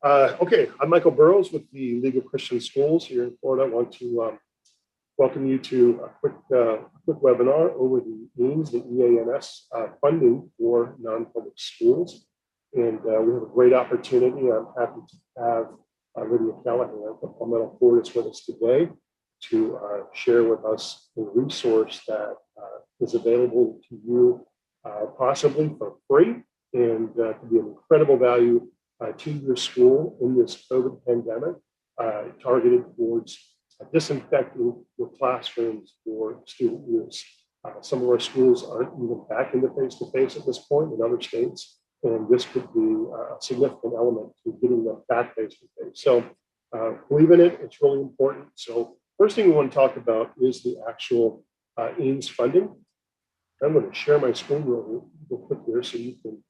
Okay, I'm Michael Burrows with the League of Christian Schools here in Florida. I want to welcome you to a quick webinar over the EANS, the EANS funding for non-public schools. And we have a great opportunity. I'm happy to have Lydia Callahan from Palmetto Florida with us today to share with us the resource that is available to you possibly for free and to be an incredible value to your school in this COVID pandemic, targeted towards disinfecting your classrooms for student use. Some of our schools aren't even back into face-to-face at this point in other states, and this could be a significant element to getting them back face-to-face. So believe in it, it's really important. So first thing we want to talk about is the actual EANS funding. I'm going to share my screen real quick here so you can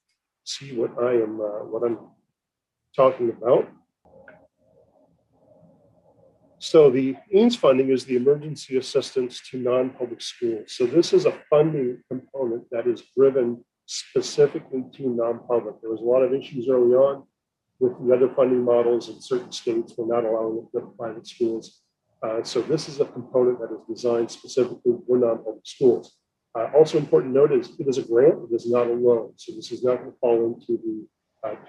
see what I'm talking about. So the EANS funding is the emergency assistance to non-public schools. So this is a funding component that is driven specifically to non-public. There was a lot of issues early on with the other funding models in certain states were not allowing it to private schools. So this is a component that is designed specifically for non-public schools. Also important to note is it is a grant, it is not a loan. So this is not going to fall into the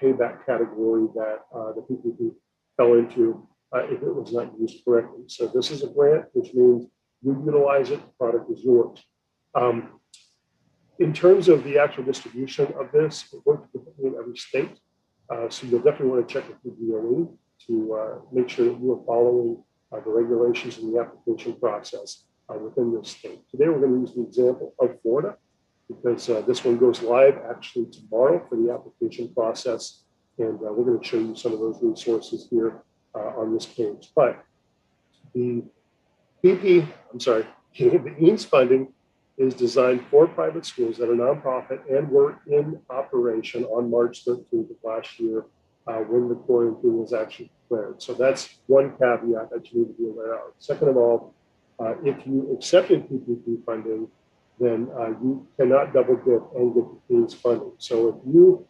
payback category that the PPP fell into if it was not used correctly. So this is a grant, which means you utilize it, the product is yours. In terms of the actual distribution of this, it works differently in every state. So you'll definitely want to check with the DOE to make sure that you are following the regulations and the application process within your state. Today, we're going to use the example of Florida because this one goes live actually tomorrow for the application process. And we're going to show you some of those resources here on this page. But the the EANS funding is designed for private schools that are nonprofit and were in operation on March 13th of last year when the quarantine was actually declared. So that's one caveat that you need to be aware of. Second of all, if you accepted PPP funding, then you cannot double dip and get the EANS funding. So if you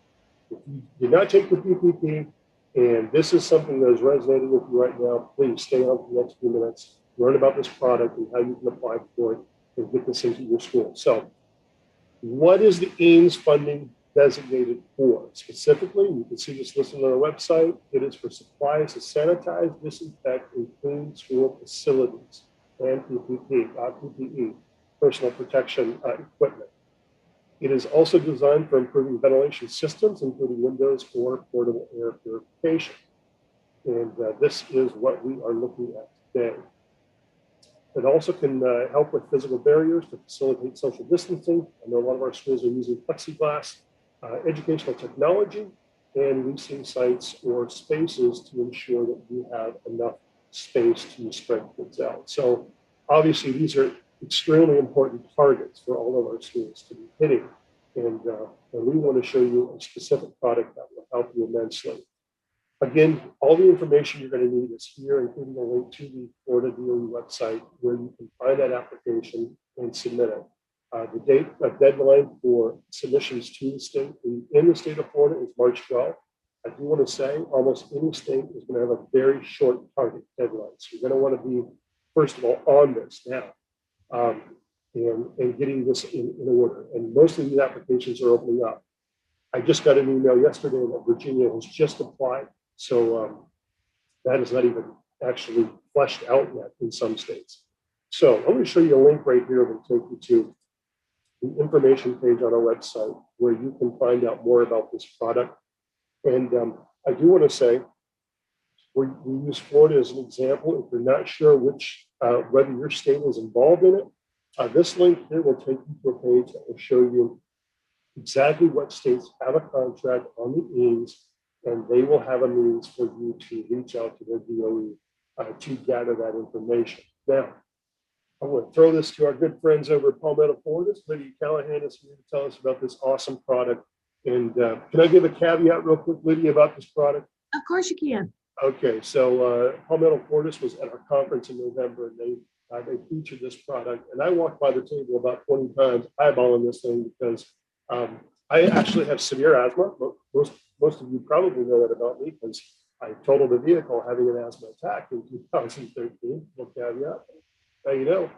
did not take the PPP and this is something that is resonating with you right now, please stay on for the next few minutes, learn about this product and how you can apply for it and get this into your school. So what is the EANS funding designated for? Specifically, you can see this listed on our website. It is for supplies to sanitize, disinfect, and clean school facilities and PPE, personal protection equipment. It is also designed for improving ventilation systems, including windows for portable air purification. And this is what we are looking at today. It also can help with physical barriers to facilitate social distancing. I know a lot of our schools are using plexiglass, educational technology, and leasing sites or spaces to ensure that you have enough space to spread kids out. So obviously these are extremely important targets for all of our schools to be hitting. And we want to show you a specific product that will help you immensely. Again, all the information you're going to need is here, including a link to the Florida DOE website where you can find that application and submit it. The deadline for submissions to the state in the state of Florida is March 12th. I do want to say almost any state is going to have a very short target deadline. So you're going to want to be, first of all, on this now and getting this in order. And most of these applications are opening up. I just got an email yesterday that Virginia has just applied. So that is not even actually fleshed out yet in some states. So I'm going to show you a link right here that will take you to the information page on our website where you can find out more about this product. And I do want to say, we use Florida as an example. If you're not sure whether your state is involved in it, this link here will take you to a page that will show you exactly what states have a contract on the EANS, and they will have a means for you to reach out to their DOE to gather that information. Now, I want to throw this to our good friends over at Palmetto Florida. Lydia Callahan is here to tell us about this awesome product. And can I give a caveat real quick, Lydia, about this product? Of course you can. Okay, so Palmetto Florida was at our conference in November, and they featured this product. And I walked by the table about 20 times eyeballing this thing because I actually have severe asthma. Most of you probably know that about me because I totaled a vehicle having an asthma attack in 2013. Look caveat, now you know.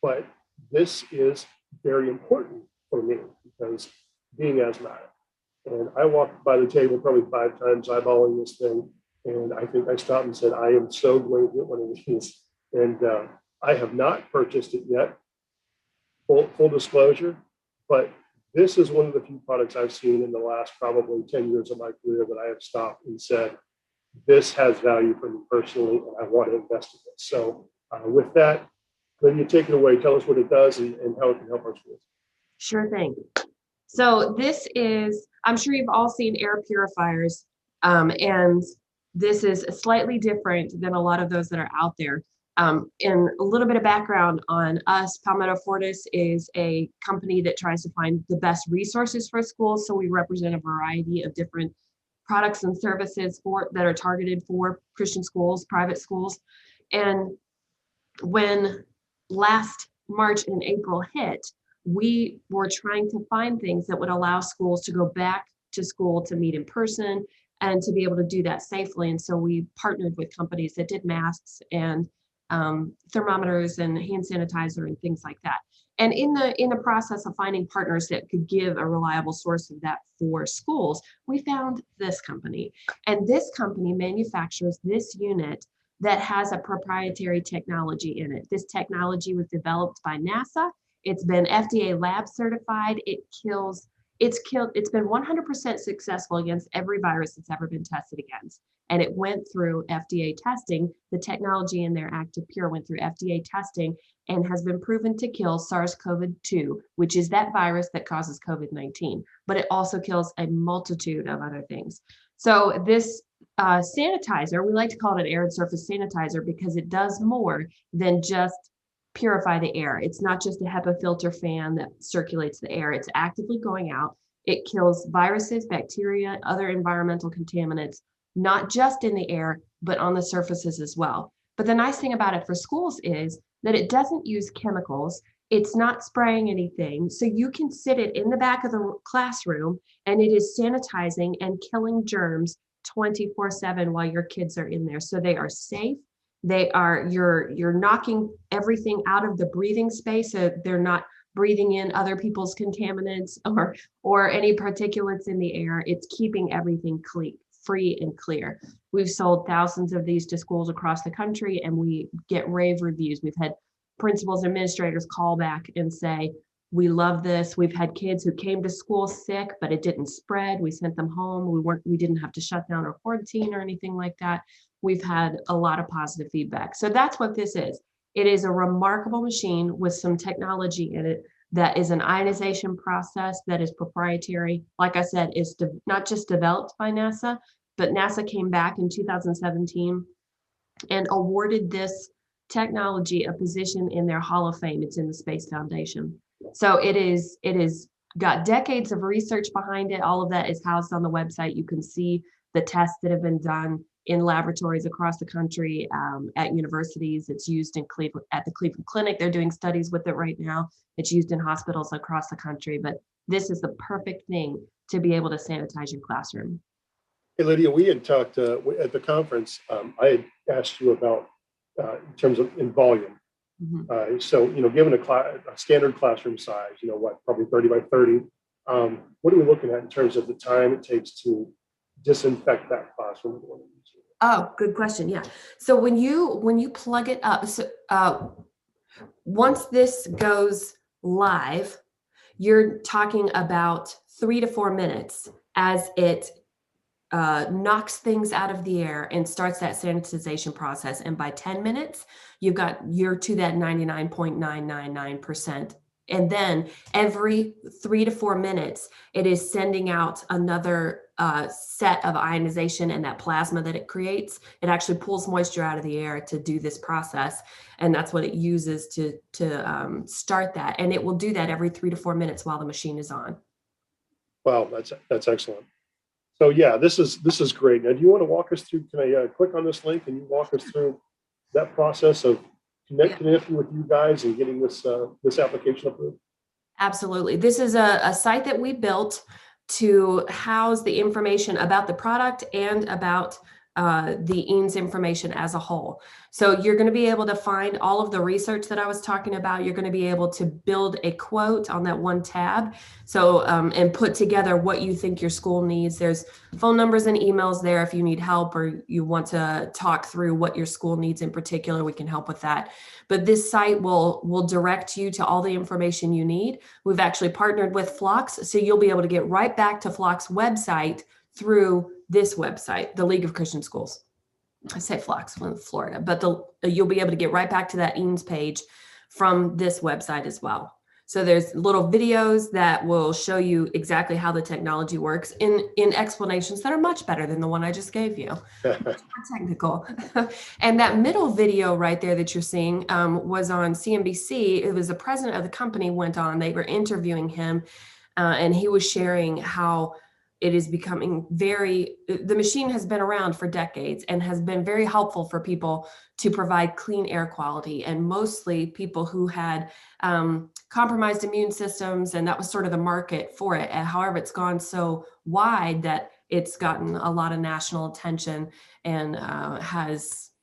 But this is very important for me because being asthmatic, and I walked by the table probably 5 times eyeballing this thing, and I think I stopped and said, I am so going to get one of these. And I have not purchased it yet, full disclosure, but this is one of the few products I've seen in the last probably 10 years of my career that I have stopped and said, this has value for me personally, and I want to invest in this. So with that, Lydia, take it away. Tell us what it does and how it can help our schools. Sure thing. So this is, I'm sure you've all seen air purifiers, and this is slightly different than a lot of those that are out there. And a little bit of background on us, Palmetto Fortis is a company that tries to find the best resources for schools. So we represent a variety of different products and services that are targeted for Christian schools, private schools. And when last March and April hit, we were trying to find things that would allow schools to go back to school to meet in person and to be able to do that safely. And so we partnered with companies that did masks and thermometers and hand sanitizer and things like that. And in the process of finding partners that could give a reliable source of that for schools, we found this company. And this company manufactures this unit that has a proprietary technology in it. This technology was developed by NASA. It's been FDA lab certified. It's been 100% successful against every virus that's ever been tested against. And it went through FDA testing. The technology in there, Active Pure, went through FDA testing and has been proven to kill SARS-CoV-2, which is that virus that causes COVID-19. But it also kills a multitude of other things. So this sanitizer, we like to call it an air and surface sanitizer because it does more than just purify the air. It's not just a HEPA filter fan that circulates the air. It's actively going out. It kills viruses, bacteria, other environmental contaminants, not just in the air, but on the surfaces as well. But the nice thing about it for schools is that it doesn't use chemicals. It's not spraying anything. So you can sit it in the back of the classroom and it is sanitizing and killing germs 24/7 while your kids are in there. So they are safe. You're knocking everything out of the breathing space. So they're not breathing in other people's contaminants or any particulates in the air. It's keeping everything free and clear. We've sold thousands of these to schools across the country and we get rave reviews. We've had principals and administrators call back and say, we love this. We've had kids who came to school sick, but it didn't spread. We sent them home. We didn't have to shut down or quarantine or anything like that. We've had a lot of positive feedback. So that's what this is. It is a remarkable machine with some technology in it that is an ionization process that is proprietary. Like I said, it's not just developed by NASA, but NASA came back in 2017 and awarded this technology a position in their Hall of Fame. It's in the Space Foundation. So it is got decades of research behind it. All of that is housed on the website. You can see the tests that have been done in laboratories across the country, at universities. It's used in Cleveland, at the Cleveland Clinic. They're doing studies with it right now. It's used in hospitals across the country, but this is the perfect thing to be able to sanitize your classroom. Hey, Lydia, we had talked at the conference. I had asked you about in terms of in volume. Mm-hmm. So, given a standard classroom size, probably 30 by 30, what are we looking at in terms of the time it takes to disinfect that classroom? Oh, good question. Yeah. So when you plug it up, once this goes live, you're talking about 3 to 4 minutes as it knocks things out of the air and starts that sanitization process. And by 10 minutes, you're to that 99.999%. And then every 3 to 4 minutes, it is sending out another set of ionization and that plasma that it creates. It actually pulls moisture out of the air to do this process. And that's what it uses to start that. And it will do that every 3 to 4 minutes while the machine is on. Wow, that's excellent. So yeah, this is great. Now, do you want to walk us through? Can I click on this link and you walk us through that process of connecting with you guys and getting this application approved? Absolutely. This is a site that we built to house the information about the product and about the EANS information as a whole. So you're going to be able to find all of the research that I was talking about. You're going to be able to build a quote on that one tab. So, and put together what you think your school needs. There's phone numbers and emails there if you need help or you want to talk through what your school needs in particular, we can help with that. But this site will direct you to all the information you need. We've actually partnered with Phlox, so you'll be able to get right back to Phlox website through this website, the League of Christian Schools. I say Phlox, from Florida, but you'll be able to get right back to that EANS page from this website as well. So there's little videos that will show you exactly how the technology works in explanations that are much better than the one I just gave you. More technical. And that middle video right there that you're seeing was on CNBC. It was the president of the company went on, they were interviewing him and he was sharing how it is becoming the machine has been around for decades and has been very helpful for people to provide clean air quality, and mostly people who had compromised immune systems, and that was sort of the market for it. And however, it's gone so wide that it's gotten a lot of national attention and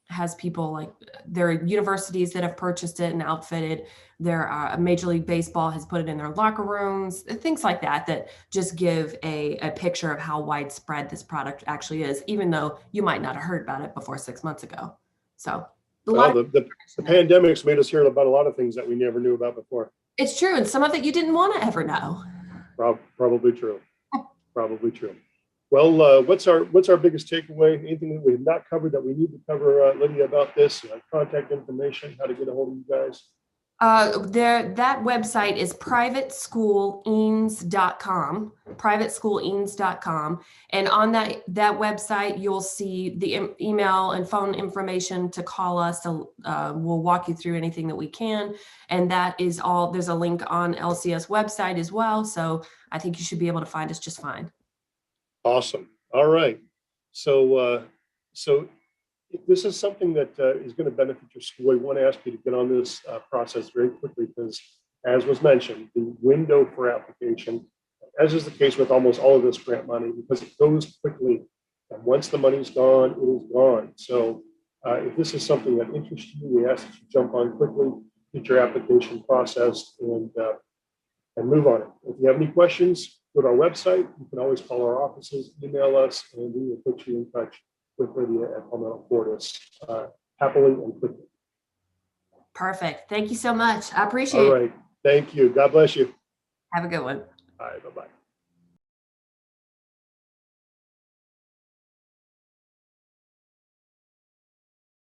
has people like, there are universities that have purchased it and outfitted. There are Major League Baseball has put it in their locker rooms, things like that just give a picture of how widespread this product actually is, even though you might not have heard about it before 6 months ago. So the pandemic's made us hear about a lot of things that we never knew about before. It's true. And some of it you didn't want to ever know. Probably true. Probably true. Well, what's our biggest takeaway? Anything that we have not covered that we need to cover, Lydia, about this? Contact information, how to get a hold of you guys? That website is privateschoolEANS.com, privateschoolEANS.com. And on that website, you'll see the email and phone information to call us. We'll walk you through anything that we can. And that is all. There's a link on LCS website as well. So I think you should be able to find us just fine. Awesome. All right. So if this is something that is going to benefit your school, I want to ask you to get on this process very quickly, because as was mentioned, the window for application, as is the case with almost all of this grant money, because it goes quickly. And once the money's gone, it is gone. So if this is something that interests you, we ask that you jump on quickly, get your application processed, and move on it. If you have any questions, go to our website. You can always call our offices, email us, and we will put you in touch with Lydia at Palmetto Fortis happily and quickly. Perfect. Thank you so much. I appreciate it. All right. Thank you. God bless you. Have a good one. All right. Bye-bye.